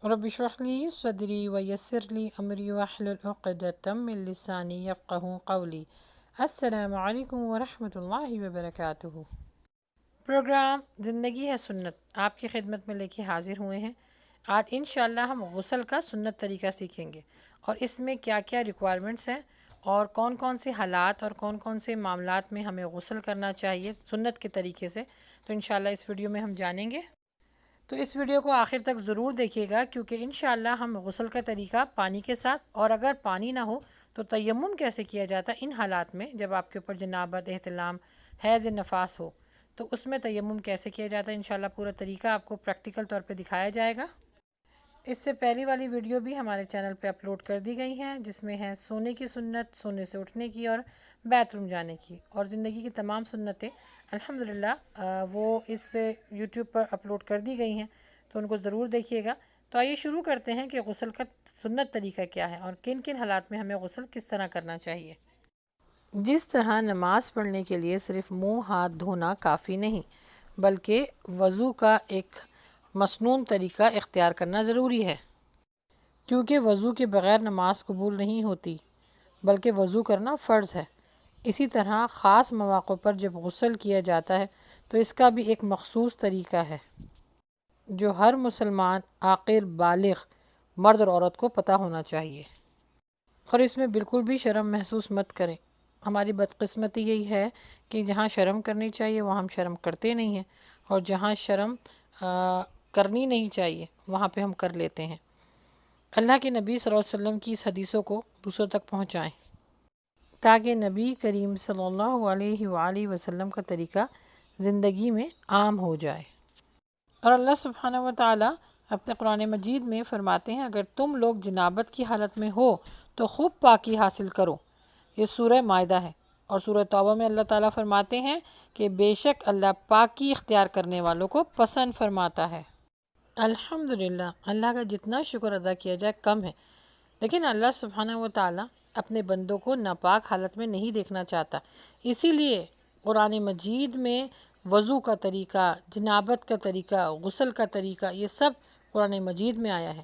رب اشرح لی صدری ویسر لی امری واحلل عقدۃ من لسانی یفقہوا قولی۔ السلام علیکم ورحمۃ اللہ وبرکاتہ۔ پروگرام زندگی ہے سنت آپ کی خدمت میں لے کے حاضر ہوئے ہیں۔ آج انشاءاللہ ہم غسل کا سنت طریقہ سیکھیں گے اور اس میں کیا کیا ریکوائرمنٹس ہیں اور کون کون سے حالات اور کون کون سے معاملات میں ہمیں غسل کرنا چاہیے سنت کے طریقے سے، تو انشاءاللہ اس ویڈیو میں ہم جانیں گے۔ تو اس ویڈیو کو آخر تک ضرور دیکھیے گا، کیونکہ انشاءاللہ ہم غسل کا طریقہ پانی کے ساتھ، اور اگر پانی نہ ہو تو تیمم کیسے کیا جاتا ہے ان حالات میں جب آپ کے اوپر جنابت، احتلام، حیض، نفاس ہو، تو اس میں تیمم کیسے کیا جاتا ہے انشاءاللہ پورا طریقہ آپ کو پریکٹیکل طور پہ دکھایا جائے گا۔ اس سے پہلی والی ویڈیو بھی ہمارے چینل پہ اپلوڈ کر دی گئی ہیں، جس میں ہے سونے کی سنت، سونے سے اٹھنے کی اور بیت روم جانے کی، اور زندگی کی تمام سنتیں الحمدللہ وہ اس یوٹیوب پر اپلوڈ کر دی گئی ہیں، تو ان کو ضرور دیکھیے گا۔ تو آئیے شروع کرتے ہیں کہ غسل کا سنت طریقہ کیا ہے اور کن کن حالات میں ہمیں غسل کس طرح کرنا چاہیے۔ جس طرح نماز پڑھنے کے لیے صرف منہ ہاتھ دھونا کافی نہیں، بلکہ وضو کا ایک مسنون طریقہ اختیار کرنا ضروری ہے، کیونکہ وضو کے بغیر نماز قبول نہیں ہوتی، بلکہ وضو کرنا فرض ہے۔ اسی طرح خاص مواقع پر جب غسل کیا جاتا ہے تو اس کا بھی ایک مخصوص طریقہ ہے جو ہر مسلمان عاقل بالغ مرد اور عورت کو پتہ ہونا چاہیے، اور اس میں بالکل بھی شرم محسوس مت کریں۔ ہماری بدقسمتی یہی ہے کہ جہاں شرم کرنی چاہیے وہاں ہم شرم کرتے نہیں ہیں، اور جہاں شرم کرنی نہیں چاہیے وہاں پہ ہم کر لیتے ہیں۔ اللہ کے نبی صلی اللہ علیہ وسلم کی اس حدیثوں کو دوسروں تک پہنچائیں تاکہ نبی کریم صلی اللہ علیہ وآلہ وسلم کا طریقہ زندگی میں عام ہو جائے۔ اور اللہ سبحانہ و تعالیٰ اپنے قرآن مجید میں فرماتے ہیں، اگر تم لوگ جنابت کی حالت میں ہو تو خوب پاکی حاصل کرو۔ یہ سورہ مائدہ ہے، اور سورہ توبہ میں اللہ تعالیٰ فرماتے ہیں کہ بے شک اللہ پاکی اختیار کرنے والوں کو پسند فرماتا ہے۔ الحمدللہ، اللہ کا جتنا شکر ادا کیا جائے کم ہے، لیکن اللہ سبحانہ و تعالیٰ اپنے بندوں کو ناپاک حالت میں نہیں دیکھنا چاہتا، اسی لیے قرآن مجید میں وضو کا طریقہ، جنابت کا طریقہ، غسل کا طریقہ، یہ سب قرآن مجید میں آیا ہے،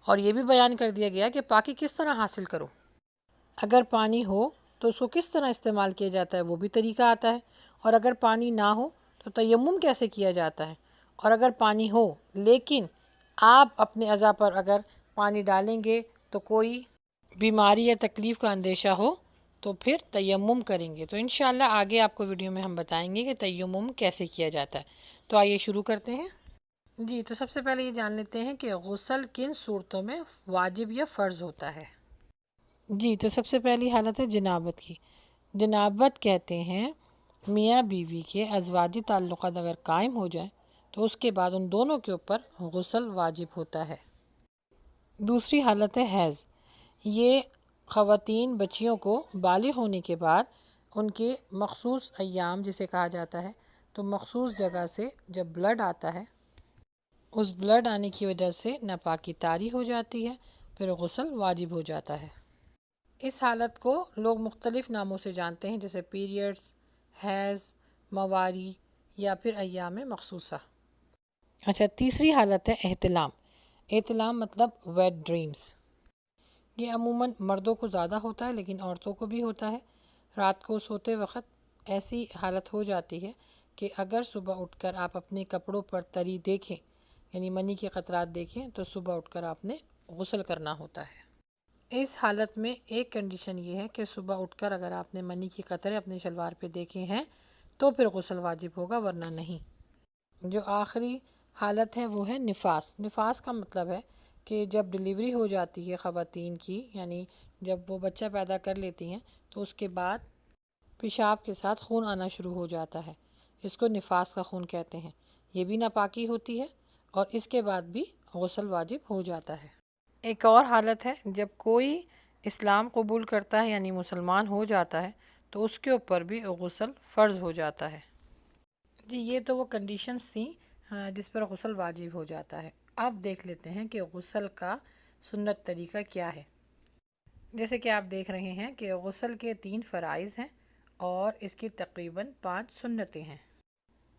اور یہ بھی بیان کر دیا گیا کہ پاکی کس طرح حاصل کرو۔ اگر پانی ہو تو اس کو کس طرح استعمال کیا جاتا ہے وہ بھی طریقہ آتا ہے، اور اگر پانی نہ ہو تو تیمم کیسے کیا جاتا ہے، اور اگر پانی ہو لیکن آپ اپنے اعضاء پر اگر پانی ڈالیں گے تو کوئی بیماری یا تکلیف کا اندیشہ ہو تو پھر تیمم کریں گے۔ تو انشاءاللہ آگے آپ کو ویڈیو میں ہم بتائیں گے کہ تیمم کیسے کیا جاتا ہے۔ تو آئیے شروع کرتے ہیں۔ جی، تو سب سے پہلے یہ جان لیتے ہیں کہ غسل کن صورتوں میں واجب یا فرض ہوتا ہے۔ جی، تو سب سے پہلی حالت ہے جنابت کی۔ جنابت کہتے ہیں میاں بیوی کے ازواجی تعلقات اگر قائم ہو جائیں تو اس کے بعد ان دونوں کے اوپر غسل واجب ہوتا ہے۔ دوسری حالت ہے حیض۔ یہ خواتین بچیوں کو بالغ ہونے کے بعد ان کے مخصوص ایام جسے کہا جاتا ہے، تو مخصوص جگہ سے جب بلڈ آتا ہے، اس بلڈ آنے کی وجہ سے ناپاکی طاری ہو جاتی ہے، پھر غسل واجب ہو جاتا ہے۔ اس حالت کو لوگ مختلف ناموں سے جانتے ہیں، جیسے پیریڈز، حیض، مواری یا پھر ایام مخصوصہ۔ اچھا، تیسری حالت ہے احتلام۔ احتلام مطلب ویٹ ڈریمز۔ یہ عموماً مردوں کو زیادہ ہوتا ہے لیکن عورتوں کو بھی ہوتا ہے۔ رات کو سوتے وقت ایسی حالت ہو جاتی ہے کہ اگر صبح اٹھ کر آپ اپنے کپڑوں پر تری دیکھیں، یعنی منی کے قطرات دیکھیں، تو صبح اٹھ کر آپ نے غسل کرنا ہوتا ہے۔ اس حالت میں ایک کنڈیشن یہ ہے کہ صبح اٹھ کر اگر آپ نے منی کی قطرے اپنے شلوار پہ دیکھے ہیں تو پھر غسل واجب ہوگا، ورنہ نہیں۔ جو آخری حالت ہے وہ ہے نفاس۔ نفاس کا مطلب ہے کہ جب ڈلیوری ہو جاتی ہے خواتین کی، یعنی جب وہ بچہ پیدا کر لیتی ہیں تو اس کے بعد پیشاب کے ساتھ خون آنا شروع ہو جاتا ہے، اس کو نفاس کا خون کہتے ہیں۔ یہ بھی ناپاکی ہوتی ہے اور اس کے بعد بھی غسل واجب ہو جاتا ہے۔ ایک اور حالت ہے جب کوئی اسلام قبول کرتا ہے یعنی مسلمان ہو جاتا ہے تو اس کے اوپر بھی غسل فرض ہو جاتا ہے۔ جی، یہ تو وہ کنڈیشنز تھیں جس پر غسل واجب ہو جاتا ہے۔ اب دیکھ لیتے ہیں کہ غسل کا سنت طریقہ کیا ہے۔ جیسے کہ آپ دیکھ رہے ہیں کہ غسل کے 3 فرائض ہیں اور اس کی تقریباً 5 سنتیں ہیں۔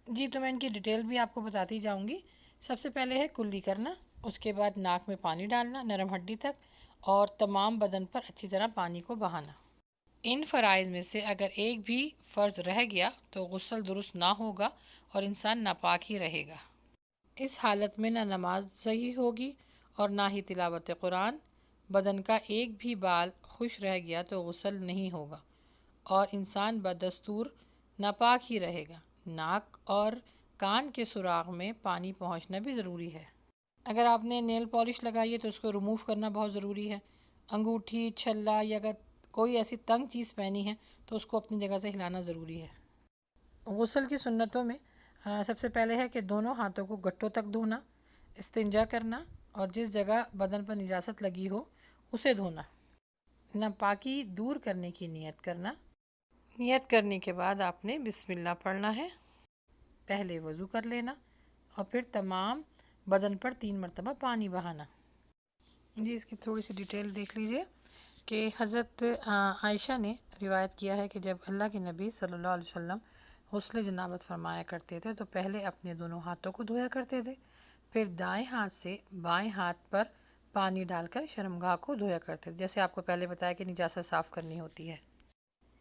جی، تو میں ان کی ڈیٹیل بھی آپ کو بتاتی جاؤں گی۔ سب سے پہلے ہے کلی کرنا، اس کے بعد ناک میں پانی ڈالنا نرم ہڈی تک اور تمام بدن پر اچھی طرح پانی کو بہانا۔ ان فرائض میں سے اگر ایک بھی فرض رہ گیا تو غسل درست نہ ہوگا اور انسان ناپاک ہی رہے گا۔ اس حالت میں نہ نماز صحیح ہوگی اور نہ ہی تلاوت قرآن۔ بدن کا ایک بھی بال خشک رہ گیا تو غسل نہیں ہوگا اور انسان بدستور ناپاک ہی رہے گا۔ ناک اور کان کے سوراخ میں پانی پہنچنا بھی ضروری ہے۔ اگر آپ نے نیل پالش لگائی ہے تو اس کو ریموو کرنا بہت ضروری ہے۔ انگوٹھی، چھلا یا اگر کوئی ایسی تنگ چیز پہنی ہے تو اس کو اپنی جگہ سے ہلانا ضروری ہے۔ غسل کی سنتوں میں سب سے پہلے ہے کہ دونوں ہاتھوں کو گٹوں تک دھونا، استنجا کرنا اور جس جگہ بدن پر نجاست لگی ہو اسے دھونا۔ ناپاکی دور کرنے کی نیت کرنا۔ نیت کرنے کے بعد آپ نے بسم اللہ پڑھنا ہے۔ پہلے وضو کر لینا اور پھر تمام بدن پر 3 مرتبہ پانی بہانا۔ جی اس کی تھوڑی سی ڈیٹیل دیکھ لیجئے کہ حضرت عائشہ نے روایت کیا ہے کہ جب اللہ کے نبی صلی اللہ علیہ وسلم غسل جنابت فرمایا کرتے تھے تو پہلے اپنے دونوں ہاتھوں کو دھویا کرتے تھے، پھر دائیں ہاتھ سے بائیں ہاتھ پر پانی ڈال کر شرمگاہ کو دھویا کرتے تھے، جیسے آپ کو پہلے بتایا کہ نجاست صاف کرنی ہوتی ہے۔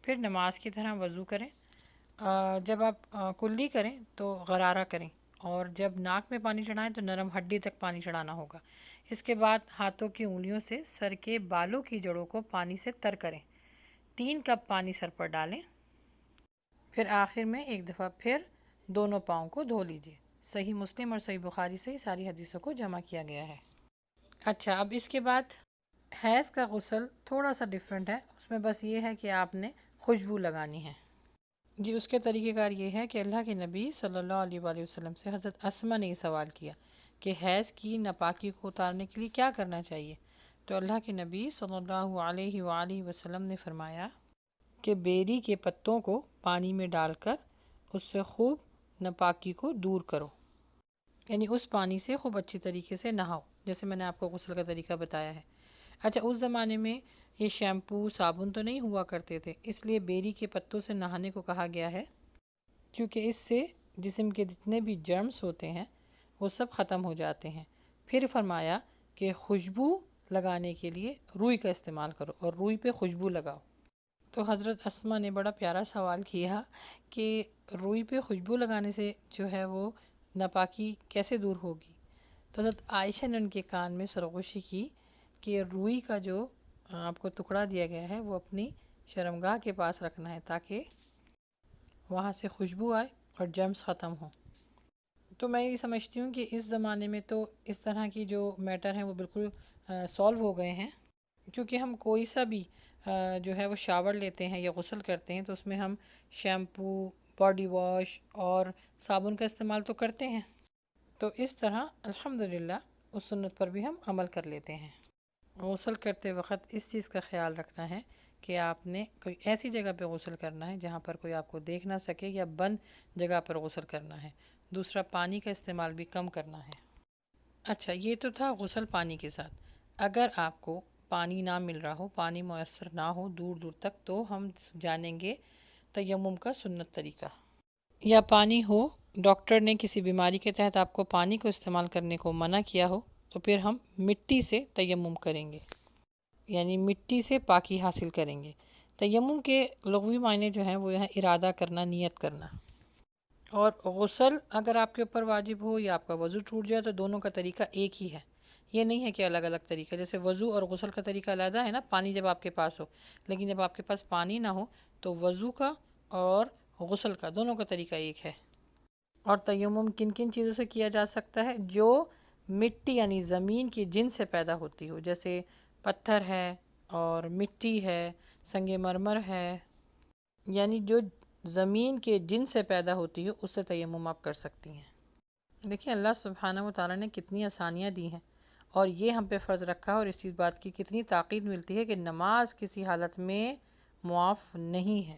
پھر نماز کی طرح وضو کریں۔ جب آپ کلی کریں تو غرارہ کریں اور جب ناک میں پانی چڑھائیں تو نرم ہڈی تک پانی چڑھانا ہوگا۔ اس کے بعد ہاتھوں کی انگلیوں سے سر کے بالوں کی جڑوں کو پانی سے تر کریں۔ 3 کپ پانی سر پر ڈالیں، پھر آخر میں ایک دفعہ پھر دونوں پاؤں کو دھو لیجیے۔ صحیح مسلم اور صحیح بخاری سے ساری حدیثوں کو جمع کیا گیا ہے۔ اچھا، اب اس کے بعد حیض کا غسل تھوڑا سا ڈیفرنٹ ہے، اس میں بس یہ ہے کہ آپ نے خوشبو لگانی ہے۔ جی اس کے طریقہ کار یہ ہے کہ اللہ کے نبی صلی اللہ علیہ وآلہ وسلم سے حضرت اسما نے یہ سوال کیا کہ حیض کی ناپاکی کو اتارنے کے لیے کیا کرنا چاہیے، تو اللہ کے نبی صلی اللہ علیہ وآلہ وسلم نے فرمایا کہ بیری کے پتوں کو پانی میں ڈال کر اس سے خوب ناپاکی کو دور کرو، یعنی اس پانی سے خوب اچھی طریقے سے نہاؤ، جیسے میں نے آپ کو غسل کا طریقہ بتایا ہے۔ اچھا، اس زمانے میں یہ شیمپو صابن تو نہیں ہوا کرتے تھے، اس لیے بیری کے پتوں سے نہانے کو کہا گیا ہے، کیونکہ اس سے جسم کے جتنے بھی جرمز ہوتے ہیں وہ سب ختم ہو جاتے ہیں۔ پھر فرمایا کہ خوشبو لگانے کے لیے روئی کا استعمال کرو اور روئی پہ خوشبو لگاؤ۔ تو حضرت اسما نے بڑا پیارا سوال کیا کہ روئی پہ خوشبو لگانے سے جو ہے وہ ناپاکی کیسے دور ہوگی، تو حضرت عائشہ نے ان کے کان میں سرگوشی کی کہ روئی کا جو آپ کو ٹکڑا دیا گیا ہے وہ اپنی شرمگاہ کے پاس رکھنا ہے تاکہ وہاں سے خوشبو آئے اور جرمز ختم ہوں۔ تو میں یہ سمجھتی ہوں کہ اس زمانے میں تو اس طرح کی جو میٹر ہیں وہ بالکل سولو ہو گئے ہیں، کیونکہ ہم کوئی سا بھی جو ہے وہ شاور لیتے ہیں یا غسل کرتے ہیں تو اس میں ہم شیمپو، باڈی واش اور صابن کا استعمال تو کرتے ہیں، تو اس طرح الحمدللہ اس سنت پر بھی ہم عمل کر لیتے ہیں۔ غسل کرتے وقت اس چیز کا خیال رکھنا ہے کہ آپ نے کوئی ایسی جگہ پہ غسل کرنا ہے جہاں پر کوئی آپ کو دیکھ نہ سکے یا بند جگہ پر غسل کرنا ہے۔ دوسرا، پانی کا استعمال بھی کم کرنا ہے۔ اچھا، یہ تو تھا غسل پانی کے ساتھ۔ اگر آپ کو پانی نہ مل رہا ہو، پانی میسر نہ ہو دور دور تک، تو ہم جانیں گے تیمم کا سنت طریقہ۔ یا پانی ہو، ڈاکٹر نے کسی بیماری کے تحت آپ کو پانی کو استعمال کرنے کو منع کیا ہو، تو پھر ہم مٹی سے تیمم کریں گے، یعنی مٹی سے پاکی حاصل کریں گے۔ تیمم کے لغوی معنی جو ہیں وہ یہاں ارادہ کرنا، نیت کرنا۔ اور غسل اگر آپ کے اوپر واجب ہو یا آپ کا وضو ٹوٹ جائے تو دونوں کا طریقہ ایک ہی ہے، یہ نہیں ہے کہ الگ الگ طریقہ، جیسے وضو اور غسل کا طریقہ علیحدہ ہے نا، پانی جب آپ کے پاس ہو، لیکن جب آپ کے پاس پانی نہ ہو تو وضو کا اور غسل کا دونوں کا طریقہ ایک ہے۔ اور تیمم کن کن چیزوں سے کیا جا سکتا ہے؟ جو مٹی یعنی زمین کی جن سے پیدا ہوتی ہو، جیسے پتھر ہے اور مٹی ہے، سنگ مرمر ہے، یعنی جو زمین کے جن سے پیدا ہوتی ہو اس سے تیمم آپ کر سکتی ہیں۔ دیکھیں اللہ سبحانہ و تعالیٰ نے کتنی آسانیاں دی ہیں اور یہ ہم پہ فرض رکھا، اور اس چیز بات کی کتنی تاکید ملتی ہے کہ نماز کسی حالت میں معاف نہیں ہے۔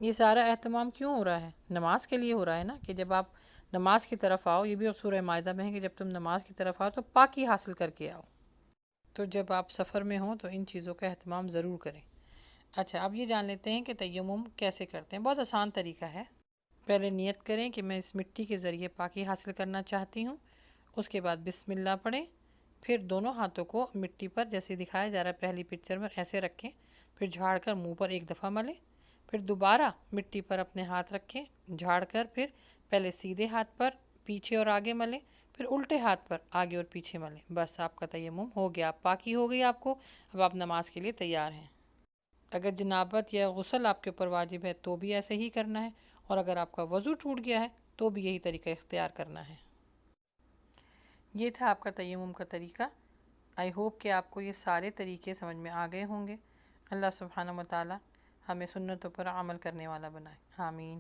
یہ سارا اہتمام کیوں ہو رہا ہے؟ نماز کے لیے ہو رہا ہے نا، کہ جب آپ نماز کی طرف آؤ، یہ بھی سورہ مائدہ میں ہے کہ جب تم نماز کی طرف آؤ تو پاکی حاصل کر کے آؤ۔ تو جب آپ سفر میں ہوں تو ان چیزوں کا اہتمام ضرور کریں۔ اچھا، اب یہ جان لیتے ہیں کہ تیمم کیسے کرتے ہیں۔ بہت آسان طریقہ ہے۔ پہلے نیت کریں کہ میں اس مٹی کے ذریعے پاکی حاصل کرنا چاہتی ہوں، اس کے بعد بسم اللہ پڑھیں، پھر دونوں ہاتھوں کو مٹی پر جیسے دکھایا جا رہا ہے پہلی پکچر میں ایسے رکھیں، پھر جھاڑ کر منہ پر ایک دفعہ ملیں، پھر دوبارہ مٹی پر اپنے ہاتھ رکھیں، جھاڑ کر پھر پہلے سیدھے ہاتھ پر پیچھے اور آگے ملیں، پھر الٹے ہاتھ پر آگے اور پیچھے ملیں۔ بس آپ کا تیمم ہو گیا، پاکی ہو گئی آپ کو، اب آپ نماز کے لیے تیار ہیں۔ اگر جنابت یا غسل آپ کے اوپر واجب ہے تو بھی ایسے ہی کرنا ہے، اور اگر آپ کا وضو ٹوٹ گیا ہے تو بھی یہی طریقہ اختیار کرنا ہے۔ یہ تھا آپ کا تیمم کا طریقہ۔ آئی ہوپ کہ آپ کو یہ سارے طریقے سمجھ میں آ گئے ہوں گے۔ اللہ سبحانہ و تعالی ہمیں سنتوں پر عمل کرنے والا بنائے، آمین۔